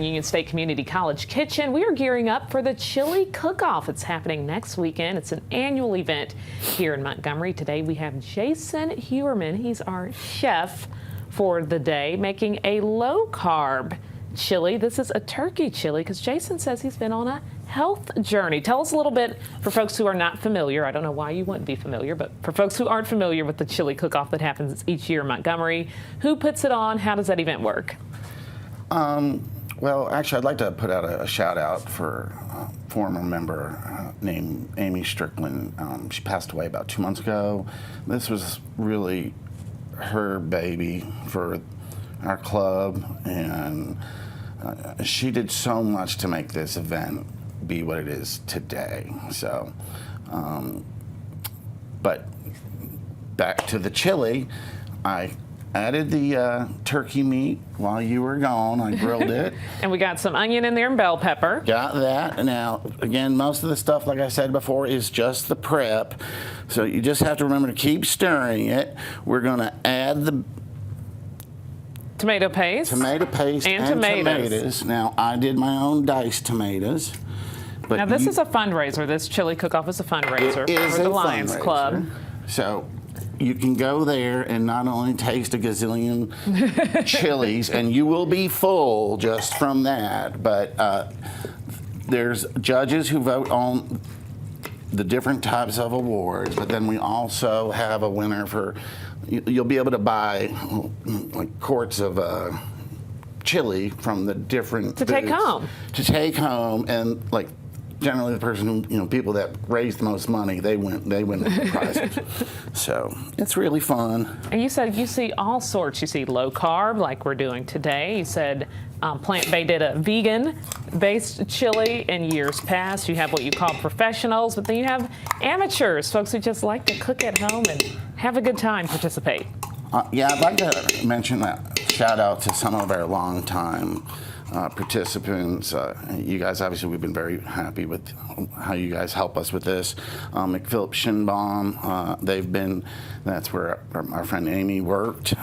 Union State Community College Kitchen. We are gearing up for the Chili Cook-Off. It's happening next weekend. It's an annual event here in Montgomery. Today we have Jason Heuermann. He's our chef for the day, making a low-carb chili. This is a turkey chili because Jason says he's been on a health journey. Tell us a little bit for folks who are not familiar. I don't know why you wouldn't be familiar, but for folks who aren't familiar with the Chili Cook-Off that happens each year in Montgomery, who puts it on? How does that event work? Well, actually, I'd like to put out a shout out for a former member named Amy Strickland. She passed away about 2 months ago. This was really her baby for our club, and she did so much to make this event be what it is today. So, but back to the chili, I added the turkey meat while you were gone. I grilled it. And we got some onion in there and bell pepper. Got that. Now, again, most of the stuff, like I said before, is just the prep. So you just have to remember to keep stirring it. We're going to add the tomato paste. And tomatoes. Now, I did my own diced tomatoes. But now, this is a fundraiser. This Chili Cook-Off is a fundraiser for the Lions Club. So you can go there and not only taste a gazillion chilies, and you will be full just from that, but there's judges who vote on the different types of awards, but then we also have a winner for, you'll be able to buy like quarts of chili from the different to take home. To take home, and like generally the person who, people that raise the most money, they win the prizes. So it's really fun. And you said you see all sorts. You see low carb like we're doing today. You said Plant-Based did a vegan-based chili in years past. You have what you call professionals, but then you have amateurs, folks who just like to cook at home and have a good time, participate. Yeah, I'd like to mention that shout out to some of our longtime participants. You guys, obviously, we've been very happy with how you guys help us with this. McPhilip Shinbaum, that's where our friend Amy worked.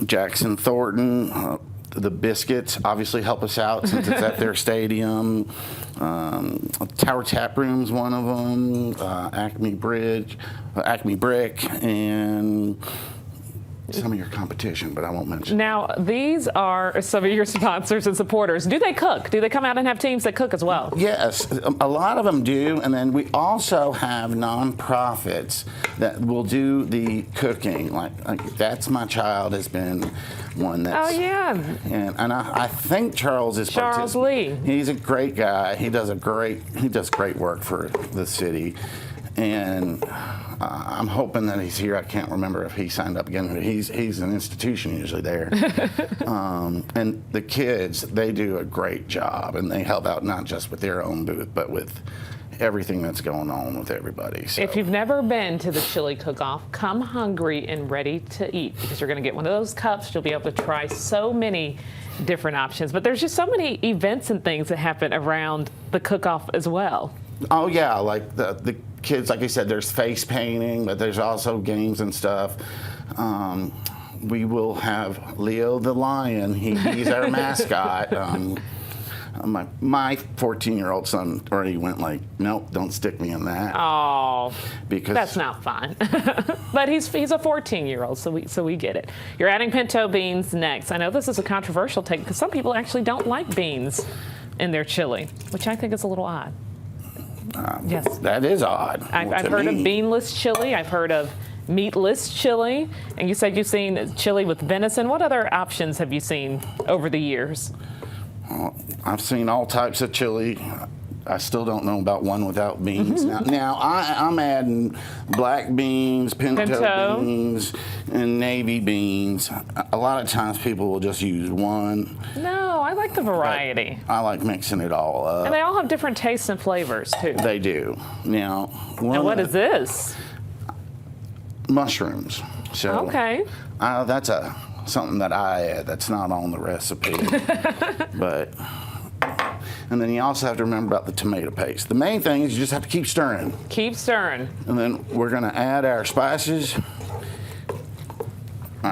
Jackson Thornton, the Biscuits obviously help us out since it's at their stadium. Tower Tap Room's one of them. Acme Brick, and some of your competition, but I won't mention. Now, these are some of your sponsors and supporters. Do they cook? Do they come out and have teams that cook as well? Yes, a lot of them do, and then we also have nonprofits that will do the cooking. Like That's My Child has been one that's... Oh, yeah. And I think Charles is... Charles Lee. He's a great guy. He does great work for the city. And I'm hoping that he's here. I can't remember if he signed up again. He's an institution usually there. And the kids, they do a great job, and they help out not just with their own booth, but with everything that's going on with everybody. So, if you've never been to the Chili Cook-Off, come hungry and ready to eat, because you're going to get one of those cups. You'll be able to try so many different options. But there's just so many events and things that happen around the cook-off as well. Oh yeah, like the kids, like I said, there's face painting, but there's also games and stuff. We will have Leo the Lion. He's our mascot. My 14-year-old son already went like, nope, don't stick me in that. Oh, because that's not fun. But he's a 14-year-old, so we get it. You're adding pinto beans next. I know this is a controversial take because some people actually don't like beans in their chili, which I think is a little odd. Yes, that is odd. I've heard of beanless chili. I've heard of meatless chili. And you said you've seen chili with venison. What other options have you seen over the years? I've seen all types of chili. I still don't know about one without beans. Now I'm adding black beans, pinto beans, and navy beans. A lot of times people will just use one. No, I like the variety. I like mixing it all up. And they all have different tastes and flavors, too. They do. Now, what is this? Mushrooms. So, okay. That's something that I add that's not on the recipe. But... And then you also have to remember about the tomato paste. The main thing is you just have to keep stirring. Keep stirring. And then we're going to add our spices.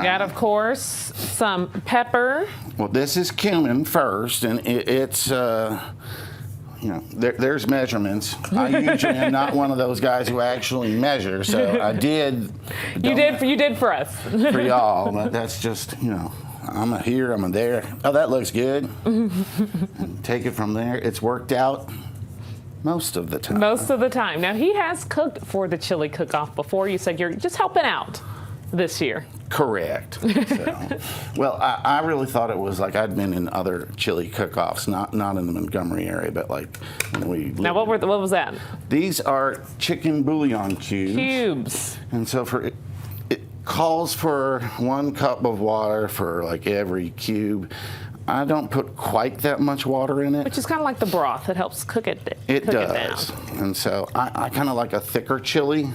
Got, of course, some pepper. Well, this is cumin first, and it's, there's measurements. I usually am not one of those guys who actually measure, so I did. You did for us. For y'all, but that's just, I'm a here, I'm a there. Oh, that looks good. And take it from there. It's worked out most of the time. Most of the time. Now, he has cooked for the chili cook-off before. You said you're just helping out this year. Correct. So, well, I really thought it was like I'd been in other chili cook-offs, not in the Montgomery area, but like when we lived. Now, what was that? These are chicken bouillon cubes. And so it calls for 1 cup of water for like every cube. I don't put quite that much water in it. Which is kind of like the broth. It helps cook it. It does. And so I kind of like a thicker chili.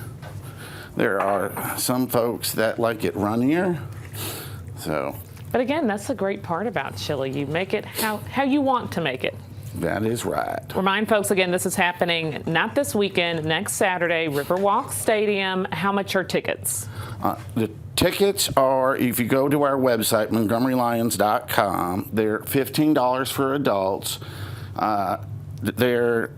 There are some folks that like it runnier. So. But again, that's the great part about chili. You make it how you want to make it. That is right. Remind folks again, this is happening not this weekend, next Saturday, Riverwalk Stadium. How much are tickets? The tickets are, if you go to our website, montgomerylions.com, they're $15 for adults. They're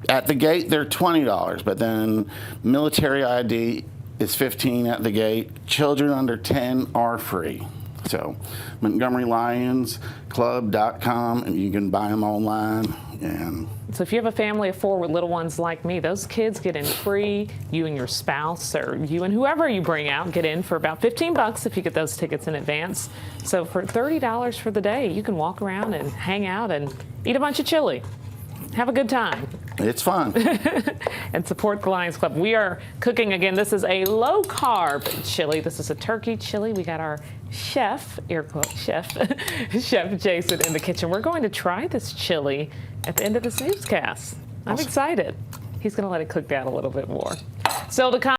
at the gate, they're $20, but then military ID is $15 at the gate. Children under 10 are free. So, MontgomeryLionsClub.com, and you can buy them online. And so if you have a family of 4 with little ones like me, those kids get in free. You and your spouse, or you and whoever you bring out, get in for about $15 if you get those tickets in advance. So for $30 for the day, you can walk around and hang out and eat a bunch of chili. Have a good time. It's fun. And support the Lions Club. We are cooking again. This is a low-carb chili. This is a turkey chili. We got our chef, air quote, Chef Jason in the kitchen. We're going to try this chili at the end of this newscast. I'm excited. He's going to let it cook down a little bit more. Still to come.